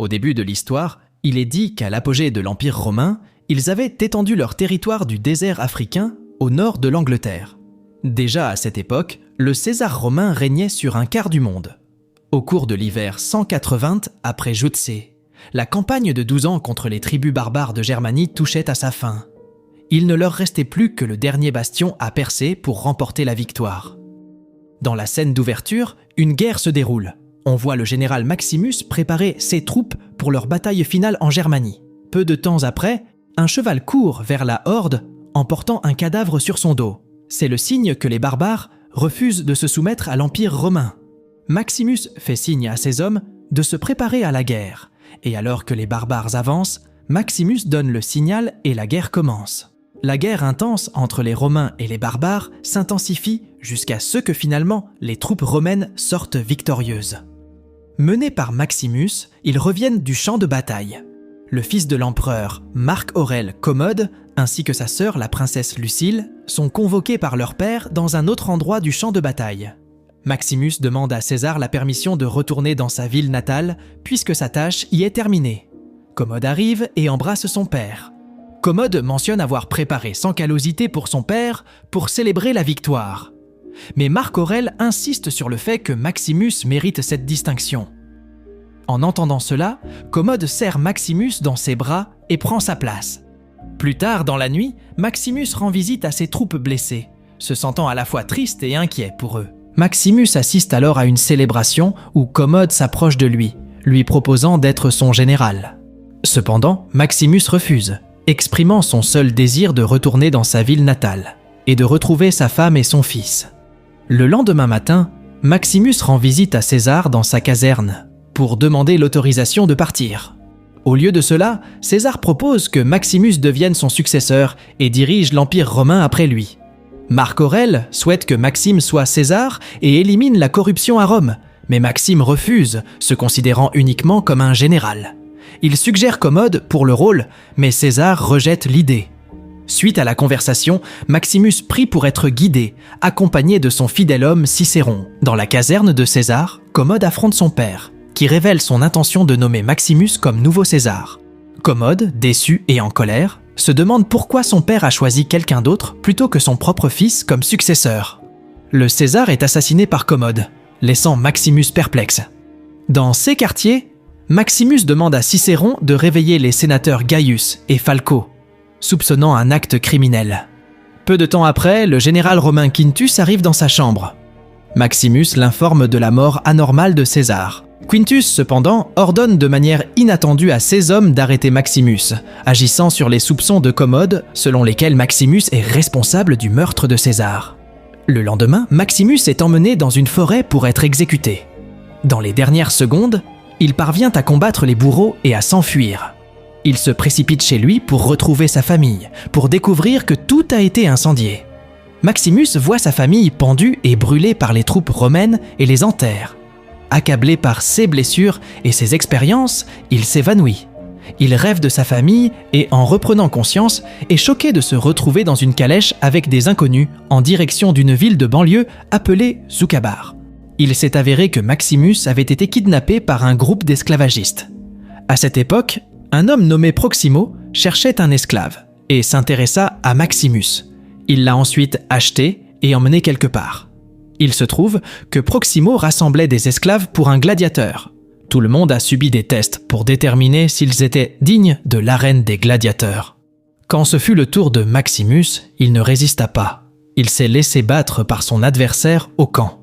Au début de l'histoire, il est dit qu'à l'apogée de l'Empire romain, ils avaient étendu leur territoire du désert africain au nord de l'Angleterre. Déjà à cette époque, le César romain régnait sur un quart du monde. Au cours de l'hiver 180 après Jutsé, la campagne de 12 ans contre les tribus barbares de Germanie touchait à sa fin. Il ne leur restait plus que le dernier bastion à percer pour remporter la victoire. Dans la scène d'ouverture, une guerre se déroule. On voit le général Maximus préparer ses troupes pour leur bataille finale en Germanie. Peu de temps après, un cheval court vers la horde en portant un cadavre sur son dos. C'est le signe que les barbares refusent de se soumettre à l'Empire romain. Maximus fait signe à ses hommes de se préparer à la guerre. Et alors que les barbares avancent, Maximus donne le signal et la guerre commence. La guerre intense entre les Romains et les barbares s'intensifie jusqu'à ce que finalement les troupes romaines sortent victorieuses. Menés par Maximus, ils reviennent du champ de bataille. Le fils de l'empereur, Marc Aurèle Commode, ainsi que sa sœur, la princesse Lucile, sont convoqués par leur père dans un autre endroit du champ de bataille. Maximus demande à César la permission de retourner dans sa ville natale, puisque sa tâche y est terminée. Commode arrive et embrasse son père. Commode mentionne avoir préparé sans callosité pour son père pour célébrer la victoire. Mais Marc Aurèle insiste sur le fait que Maximus mérite cette distinction. En entendant cela, Commode serre Maximus dans ses bras et prend sa place. Plus tard dans la nuit, Maximus rend visite à ses troupes blessées, se sentant à la fois triste et inquiet pour eux. Maximus assiste alors à une célébration où Commode s'approche de lui proposant d'être son général. Cependant, Maximus refuse, exprimant son seul désir de retourner dans sa ville natale et de retrouver sa femme et son fils. Le lendemain matin, Maximus rend visite à César dans sa caserne pour demander l'autorisation de partir. Au lieu de cela, César propose que Maximus devienne son successeur et dirige l'Empire romain après lui. Marc Aurèle souhaite que Maxime soit César et élimine la corruption à Rome, mais Maxime refuse, se considérant uniquement comme un général. Il suggère Commode pour le rôle, mais César rejette l'idée. Suite à la conversation, Maximus prie pour être guidé, accompagné de son fidèle homme Cicéron. Dans la caserne de César, Commode affronte son père, qui révèle son intention de nommer Maximus comme nouveau César. Commode, déçu et en colère, se demande pourquoi son père a choisi quelqu'un d'autre plutôt que son propre fils comme successeur. Le César est assassiné par Commode, laissant Maximus perplexe. Dans ces quartiers, Maximus demande à Cicéron de réveiller les sénateurs Gaius et Falco, soupçonnant un acte criminel. Peu de temps après, le général romain Quintus arrive dans sa chambre. Maximus l'informe de la mort anormale de César. Quintus, cependant, ordonne de manière inattendue à ses hommes d'arrêter Maximus, agissant sur les soupçons de Commode selon lesquels Maximus est responsable du meurtre de César. Le lendemain, Maximus est emmené dans une forêt pour être exécuté. Dans les dernières secondes, il parvient à combattre les bourreaux et à s'enfuir. Il se précipite chez lui pour retrouver sa famille, pour découvrir que tout a été incendié. Maximus voit sa famille pendue et brûlée par les troupes romaines et les enterre. Accablé par ses blessures et ses expériences, il s'évanouit. Il rêve de sa famille et, en reprenant conscience, est choqué de se retrouver dans une calèche avec des inconnus en direction d'une ville de banlieue appelée Zoukabar. Il s'est avéré que Maximus avait été kidnappé par un groupe d'esclavagistes. À cette époque, un homme nommé Proximo cherchait un esclave et s'intéressa à Maximus. Il l'a ensuite acheté et emmené quelque part. Il se trouve que Proximo rassemblait des esclaves pour un gladiateur. Tout le monde a subi des tests pour déterminer s'ils étaient dignes de l'arène des gladiateurs. Quand ce fut le tour de Maximus, il ne résista pas. Il s'est laissé battre par son adversaire au camp.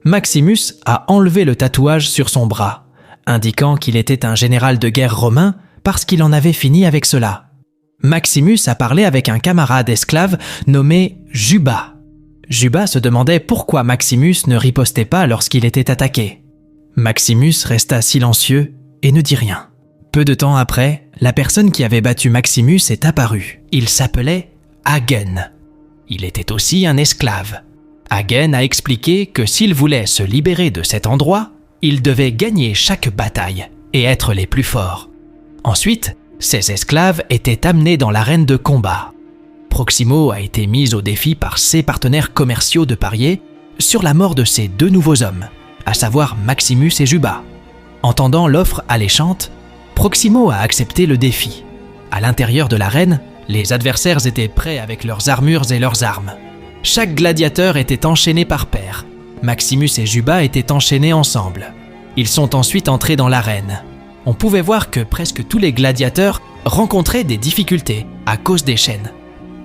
Maximus a enlevé le tatouage sur son bras, indiquant qu'il était un général de guerre romain parce qu'il en avait fini avec cela. Maximus a parlé avec un camarade esclave nommé Juba. Juba se demandait pourquoi Maximus ne ripostait pas lorsqu'il était attaqué. Maximus resta silencieux et ne dit rien. Peu de temps après, la personne qui avait battu Maximus est apparue. Il s'appelait Hagen. Il était aussi un esclave. Hagen a expliqué que s'il voulait se libérer de cet endroit, il devait gagner chaque bataille et être les plus forts. Ensuite, ces esclaves étaient amenés dans l'arène de combat. Proximo a été mis au défi par ses partenaires commerciaux de parier sur la mort de ces deux nouveaux hommes, à savoir Maximus et Juba. Entendant l'offre alléchante, Proximo a accepté le défi. À l'intérieur de l'arène, les adversaires étaient prêts avec leurs armures et leurs armes. Chaque gladiateur était enchaîné par paire. Maximus et Juba étaient enchaînés ensemble. Ils sont ensuite entrés dans l'arène. On pouvait voir que presque tous les gladiateurs rencontraient des difficultés à cause des chaînes.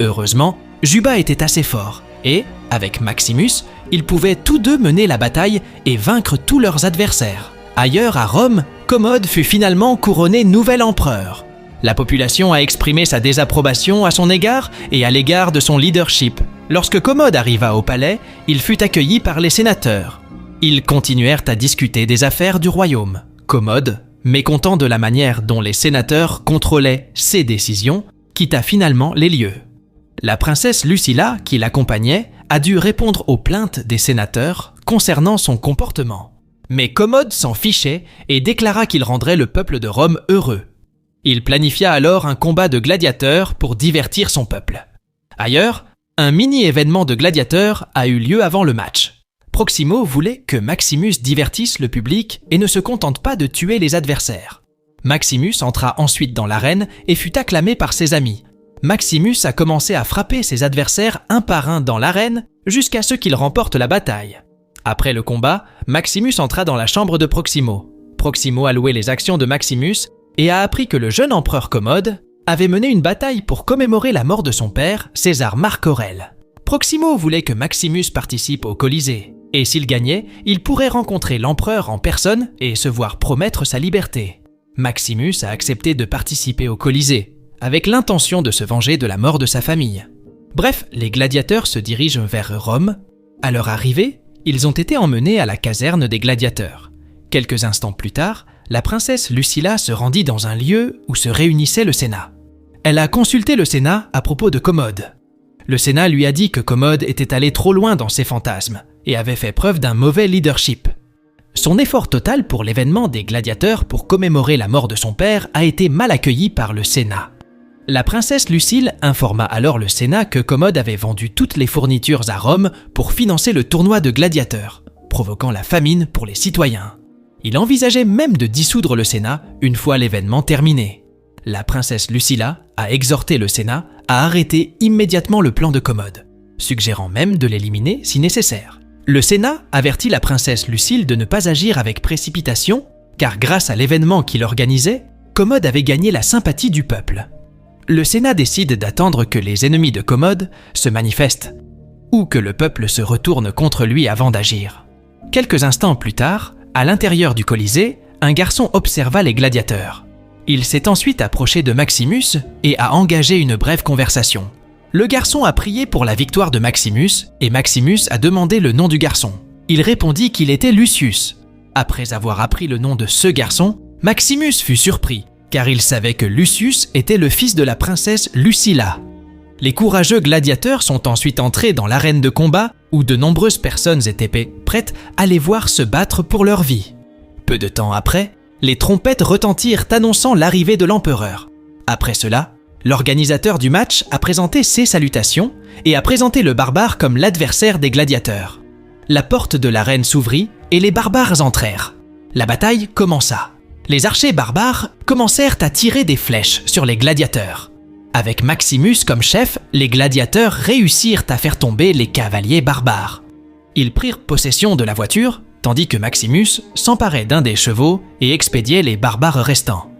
Heureusement, Juba était assez fort et, avec Maximus, ils pouvaient tous deux mener la bataille et vaincre tous leurs adversaires. Ailleurs, à Rome, Commode fut finalement couronné nouvel empereur. La population a exprimé sa désapprobation à son égard et à l'égard de son leadership. Lorsque Commode arriva au palais, il fut accueilli par les sénateurs. Ils continuèrent à discuter des affaires du royaume. Commode, mécontent de la manière dont les sénateurs contrôlaient ses décisions, quitta finalement les lieux. La princesse Lucilla, qui l'accompagnait, a dû répondre aux plaintes des sénateurs concernant son comportement. Mais Commode s'en fichait et déclara qu'il rendrait le peuple de Rome heureux. Il planifia alors un combat de gladiateurs pour divertir son peuple. Ailleurs, un mini-événement de gladiateurs a eu lieu avant le match. Proximo voulait que Maximus divertisse le public et ne se contente pas de tuer les adversaires. Maximus entra ensuite dans l'arène et fut acclamé par ses amis. Maximus a commencé à frapper ses adversaires un par un dans l'arène jusqu'à ce qu'il remporte la bataille. Après le combat, Maximus entra dans la chambre de Proximo. Proximo a loué les actions de Maximus et a appris que le jeune empereur Commode avait mené une bataille pour commémorer la mort de son père, César Marc Aurèle. Proximo voulait que Maximus participe au Colisée, et s'il gagnait, il pourrait rencontrer l'empereur en personne et se voir promettre sa liberté. Maximus a accepté de participer au Colisée, avec l'intention de se venger de la mort de sa famille. Bref, les gladiateurs se dirigent vers Rome. À leur arrivée, ils ont été emmenés à la caserne des gladiateurs. Quelques instants plus tard, la princesse Lucilla se rendit dans un lieu où se réunissait le Sénat. Elle a consulté le Sénat à propos de Commode. Le Sénat lui a dit que Commode était allé trop loin dans ses fantasmes et avait fait preuve d'un mauvais leadership. Son effort total pour l'événement des gladiateurs pour commémorer la mort de son père a été mal accueilli par le Sénat. La princesse Lucille informa alors le Sénat que Commode avait vendu toutes les fournitures à Rome pour financer le tournoi de gladiateurs, provoquant la famine pour les citoyens. Il envisageait même de dissoudre le Sénat une fois l'événement terminé. La princesse Lucilla a exhorté le Sénat à arrêter immédiatement le plan de Commode, suggérant même de l'éliminer si nécessaire. Le Sénat avertit la princesse Lucille de ne pas agir avec précipitation, car grâce à l'événement qu'il organisait, Commode avait gagné la sympathie du peuple. Le Sénat décide d'attendre que les ennemis de Commode se manifestent, ou que le peuple se retourne contre lui avant d'agir. Quelques instants plus tard, à l'intérieur du Colisée, un garçon observa les gladiateurs. Il s'est ensuite approché de Maximus et a engagé une brève conversation. Le garçon a prié pour la victoire de Maximus et Maximus a demandé le nom du garçon. Il répondit qu'il était Lucius. Après avoir appris le nom de ce garçon, Maximus fut surpris, car il savait que Lucius était le fils de la princesse Lucilla. Les courageux gladiateurs sont ensuite entrés dans l'arène de combat où de nombreuses personnes étaient prêtes à les voir se battre pour leur vie. Peu de temps après, les trompettes retentirent annonçant l'arrivée de l'empereur. Après cela, l'organisateur du match a présenté ses salutations et a présenté le barbare comme l'adversaire des gladiateurs. La porte de l'arène s'ouvrit et les barbares entrèrent. La bataille commença. Les archers barbares commencèrent à tirer des flèches sur les gladiateurs. Avec Maximus comme chef, les gladiateurs réussirent à faire tomber les cavaliers barbares. Ils prirent possession de la voiture, tandis que Maximus s'emparait d'un des chevaux et expédiait les barbares restants.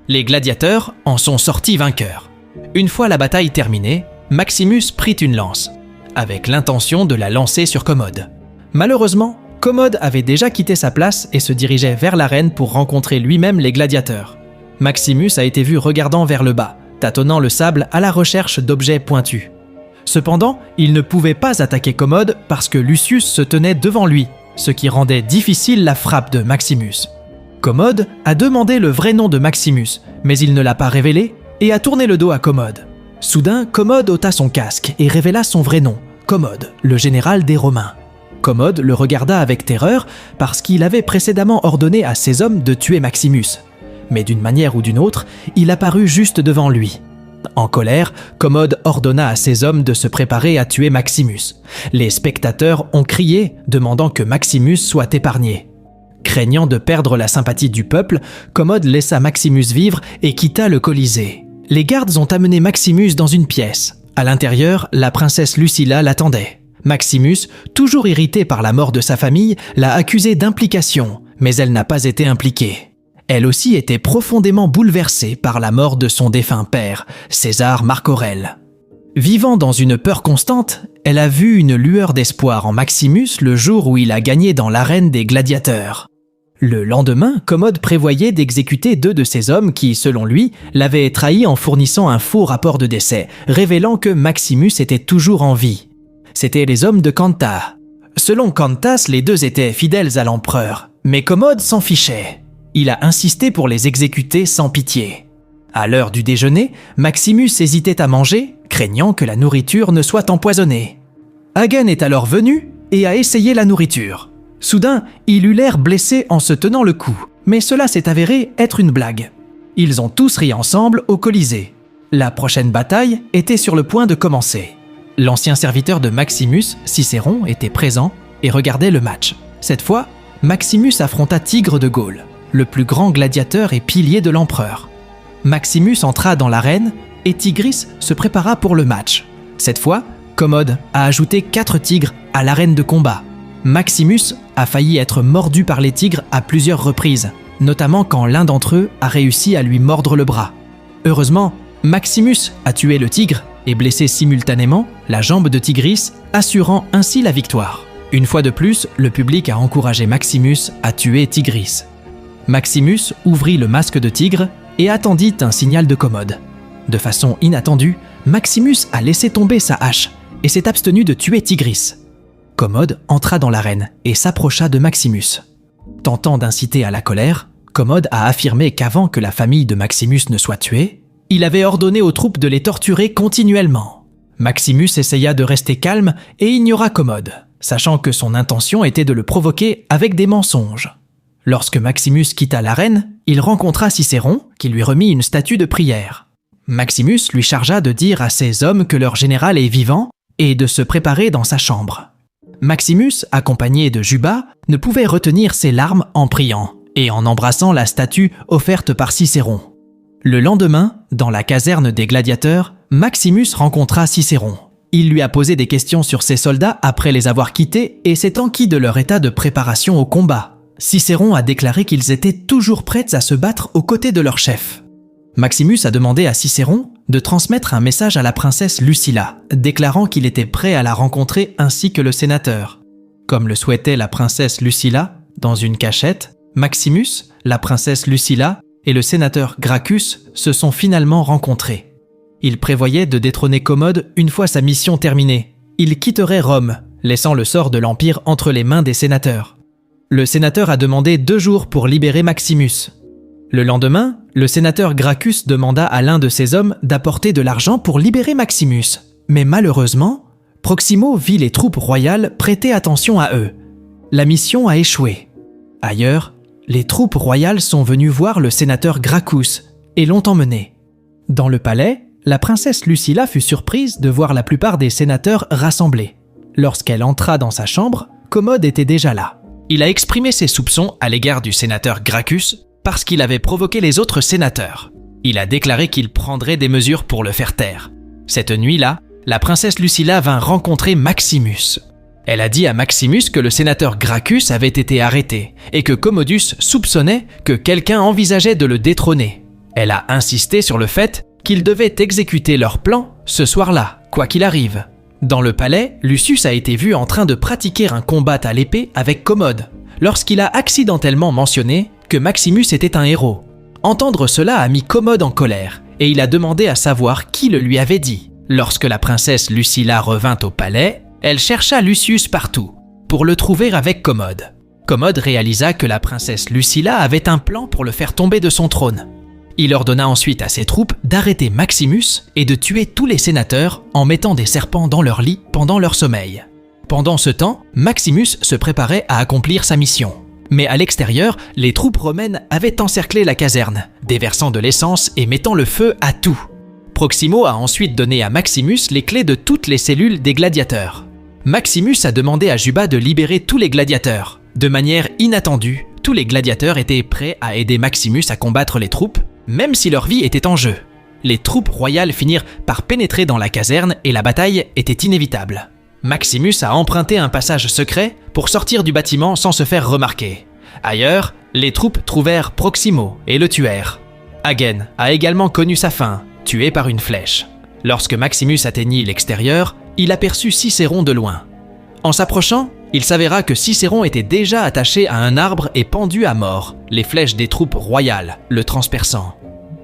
Les gladiateurs en sont sortis vainqueurs. Une fois la bataille terminée, Maximus prit une lance, avec l'intention de la lancer sur Commode. Malheureusement, Commode avait déjà quitté sa place et se dirigeait vers l'arène pour rencontrer lui-même les gladiateurs. Maximus a été vu regardant vers le bas, tâtonnant le sable à la recherche d'objets pointus. Cependant, il ne pouvait pas attaquer Commode parce que Lucius se tenait devant lui, ce qui rendait difficile la frappe de Maximus. Commode a demandé le vrai nom de Maximus, mais il ne l'a pas révélé et a tourné le dos à Commode. Soudain, Commode ôta son casque et révéla son vrai nom, Commode, le général des Romains. Commode le regarda avec terreur parce qu'il avait précédemment ordonné à ses hommes de tuer Maximus. Mais d'une manière ou d'une autre, il apparut juste devant lui. En colère, Commode ordonna à ses hommes de se préparer à tuer Maximus. Les spectateurs ont crié, demandant que Maximus soit épargné. Craignant de perdre la sympathie du peuple, Commode laissa Maximus vivre et quitta le Colisée. Les gardes ont amené Maximus dans une pièce. À l'intérieur, la princesse Lucilla l'attendait. Maximus, toujours irrité par la mort de sa famille, l'a accusée d'implication, mais elle n'a pas été impliquée. Elle aussi était profondément bouleversée par la mort de son défunt père, César Marc Aurèle. Vivant dans une peur constante, elle a vu une lueur d'espoir en Maximus le jour où il a gagné dans l'arène des gladiateurs. Le lendemain, Commode prévoyait d'exécuter 2 de ses hommes qui, selon lui, l'avaient trahi en fournissant un faux rapport de décès, révélant que Maximus était toujours en vie. C'étaient les hommes de Canta. Selon Cantas, les 2 étaient fidèles à l'empereur, mais Commode s'en fichait. Il a insisté pour les exécuter sans pitié. À l'heure du déjeuner, Maximus hésitait à manger, craignant que la nourriture ne soit empoisonnée. Hagen est alors venu et a essayé la nourriture. Soudain, il eut l'air blessé en se tenant le cou, mais cela s'est avéré être une blague. Ils ont tous ri ensemble au Colisée. La prochaine bataille était sur le point de commencer. L'ancien serviteur de Maximus, Cicéron, était présent et regardait le match. Cette fois, Maximus affronta Tigre de Gaule, le plus grand gladiateur et pilier de l'empereur. Maximus entra dans l'arène et Tigris se prépara pour le match. Cette fois, Commode a ajouté 4 tigres à l'arène de combat. Maximus a failli être mordu par les tigres à plusieurs reprises, notamment quand l'un d'entre eux a réussi à lui mordre le bras. Heureusement, Maximus a tué le tigre et blessé simultanément la jambe de Tigris, assurant ainsi la victoire. Une fois de plus, le public a encouragé Maximus à tuer Tigris. Maximus ouvrit le masque de tigre et attendit un signal de Commode. De façon inattendue, Maximus a laissé tomber sa hache et s'est abstenu de tuer Tigris. Commode entra dans l'arène et s'approcha de Maximus. Tentant d'inciter à la colère, Commode a affirmé qu'avant que la famille de Maximus ne soit tuée, il avait ordonné aux troupes de les torturer continuellement. Maximus essaya de rester calme et ignora Commode, sachant que son intention était de le provoquer avec des mensonges. Lorsque Maximus quitta l'arène, il rencontra Cicéron, qui lui remit une statue de prière. Maximus lui chargea de dire à ses hommes que leur général est vivant et de se préparer dans sa chambre. Maximus, accompagné de Juba, ne pouvait retenir ses larmes en priant et en embrassant la statue offerte par Cicéron. Le lendemain, dans la caserne des gladiateurs, Maximus rencontra Cicéron. Il lui a posé des questions sur ses soldats après les avoir quittés et s'est enquis de leur état de préparation au combat. Cicéron a déclaré qu'ils étaient toujours prêts à se battre aux côtés de leur chef. Maximus a demandé à Cicéron de transmettre un message à la princesse Lucilla, déclarant qu'il était prêt à la rencontrer ainsi que le sénateur. Comme le souhaitait la princesse Lucilla, dans une cachette, Maximus, la princesse Lucilla et le sénateur Gracchus se sont finalement rencontrés. Il prévoyait de détrôner Commode une fois sa mission terminée. Il quitterait Rome, laissant le sort de l'Empire entre les mains des sénateurs. Le sénateur a demandé 2 jours pour libérer Maximus. Le lendemain, le sénateur Gracchus demanda à l'un de ses hommes d'apporter de l'argent pour libérer Maximus. Mais malheureusement, Proximo vit les troupes royales prêter attention à eux. La mission a échoué. Ailleurs, les troupes royales sont venues voir le sénateur Gracchus et l'ont emmené. Dans le palais, la princesse Lucilla fut surprise de voir la plupart des sénateurs rassemblés. Lorsqu'elle entra dans sa chambre, Commode était déjà là. Il a exprimé ses soupçons à l'égard du sénateur Gracchus parce qu'il avait provoqué les autres sénateurs. Il a déclaré qu'il prendrait des mesures pour le faire taire. Cette nuit-là, la princesse Lucilla vint rencontrer Maximus. Elle a dit à Maximus que le sénateur Gracchus avait été arrêté et que Commodus soupçonnait que quelqu'un envisageait de le détrôner. Elle a insisté sur le fait qu'ils devaient exécuter leur plan ce soir-là, quoi qu'il arrive. Dans le palais, Lucius a été vu en train de pratiquer un combat à l'épée avec Commode, lorsqu'il a accidentellement mentionné que Maximus était un héros. Entendre cela a mis Commode en colère, et il a demandé à savoir qui le lui avait dit. Lorsque la princesse Lucilla revint au palais, elle chercha Lucius partout, pour le trouver avec Commode. Commode réalisa que la princesse Lucilla avait un plan pour le faire tomber de son trône. Il ordonna ensuite à ses troupes d'arrêter Maximus et de tuer tous les sénateurs en mettant des serpents dans leur lit pendant leur sommeil. Pendant ce temps, Maximus se préparait à accomplir sa mission. Mais à l'extérieur, les troupes romaines avaient encerclé la caserne, déversant de l'essence et mettant le feu à tout. Proximo a ensuite donné à Maximus les clés de toutes les cellules des gladiateurs. Maximus a demandé à Juba de libérer tous les gladiateurs. De manière inattendue, Tous les gladiateurs étaient prêts à aider Maximus à combattre les troupes, même si leur vie était en jeu. Les troupes royales finirent par pénétrer dans la caserne et la bataille était inévitable. Maximus a emprunté un passage secret pour sortir du bâtiment sans se faire remarquer. Ailleurs, les troupes trouvèrent Proximo et le tuèrent. Hagen a également connu sa fin, tué par une flèche. Lorsque Maximus atteignit l'extérieur, il aperçut Cicéron de loin. En s'approchant, il s'avéra que Cicéron était déjà attaché à un arbre et pendu à mort, les flèches des troupes royales le transperçant.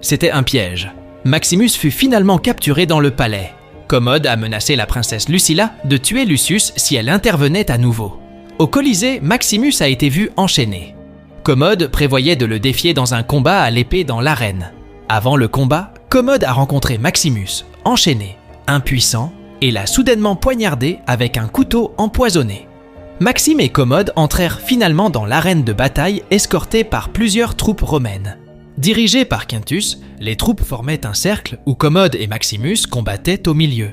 C'était un piège. Maximus fut finalement capturé dans le palais. Commode a menacé la princesse Lucilla de tuer Lucius si elle intervenait à nouveau. Au Colisée, Maximus a été vu enchaîné. Commode prévoyait de le défier dans un combat à l'épée dans l'arène. Avant le combat, Commode a rencontré Maximus, enchaîné, impuissant, et l'a soudainement poignardé avec un couteau empoisonné. Maxime et Commode entrèrent finalement dans l'arène de bataille escortés par plusieurs troupes romaines. Dirigées par Quintus, les troupes formaient un cercle où Commode et Maximus combattaient au milieu.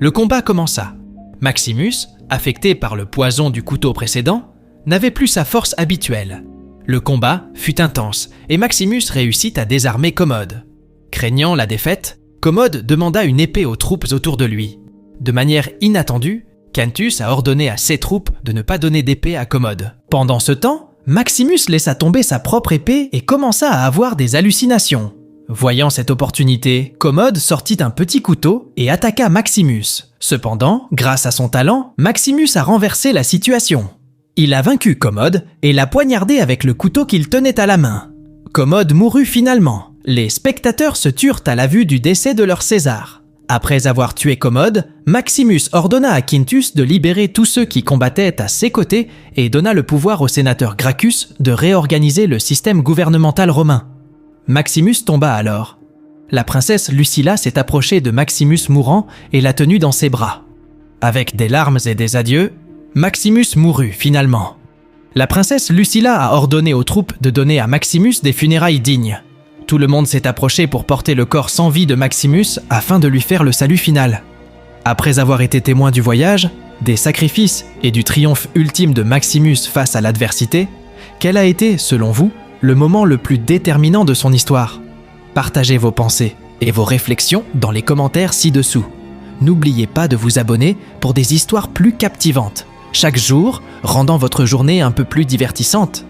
Le combat commença. Maximus, affecté par le poison du couteau précédent, n'avait plus sa force habituelle. Le combat fut intense et Maximus réussit à désarmer Commode. Craignant la défaite, Commode demanda une épée aux troupes autour de lui. De manière inattendue, Quintus a ordonné à ses troupes de ne pas donner d'épée à Commode. Pendant ce temps, Maximus laissa tomber sa propre épée et commença à avoir des hallucinations. Voyant cette opportunité, Commode sortit un petit couteau et attaqua Maximus. Cependant, grâce à son talent, Maximus a renversé la situation. Il a vaincu Commode et l'a poignardé avec le couteau qu'il tenait à la main. Commode mourut finalement. Les spectateurs se turent à la vue du décès de leur César. Après avoir tué Commode, Maximus ordonna à Quintus de libérer tous ceux qui combattaient à ses côtés et donna le pouvoir au sénateur Gracchus de réorganiser le système gouvernemental romain. Maximus tomba alors. La princesse Lucilla s'est approchée de Maximus mourant et l'a tenu dans ses bras. Avec des larmes et des adieux, Maximus mourut finalement. La princesse Lucilla a ordonné aux troupes de donner à Maximus des funérailles dignes. Tout le monde s'est approché pour porter le corps sans vie de Maximus afin de lui faire le salut final. Après avoir été témoin du voyage, des sacrifices et du triomphe ultime de Maximus face à l'adversité, quel a été, selon vous, le moment le plus déterminant de son histoire? Partagez vos pensées et vos réflexions dans les commentaires ci-dessous. N'oubliez pas de vous abonner pour des histoires plus captivantes, chaque jour rendant votre journée un peu plus divertissante.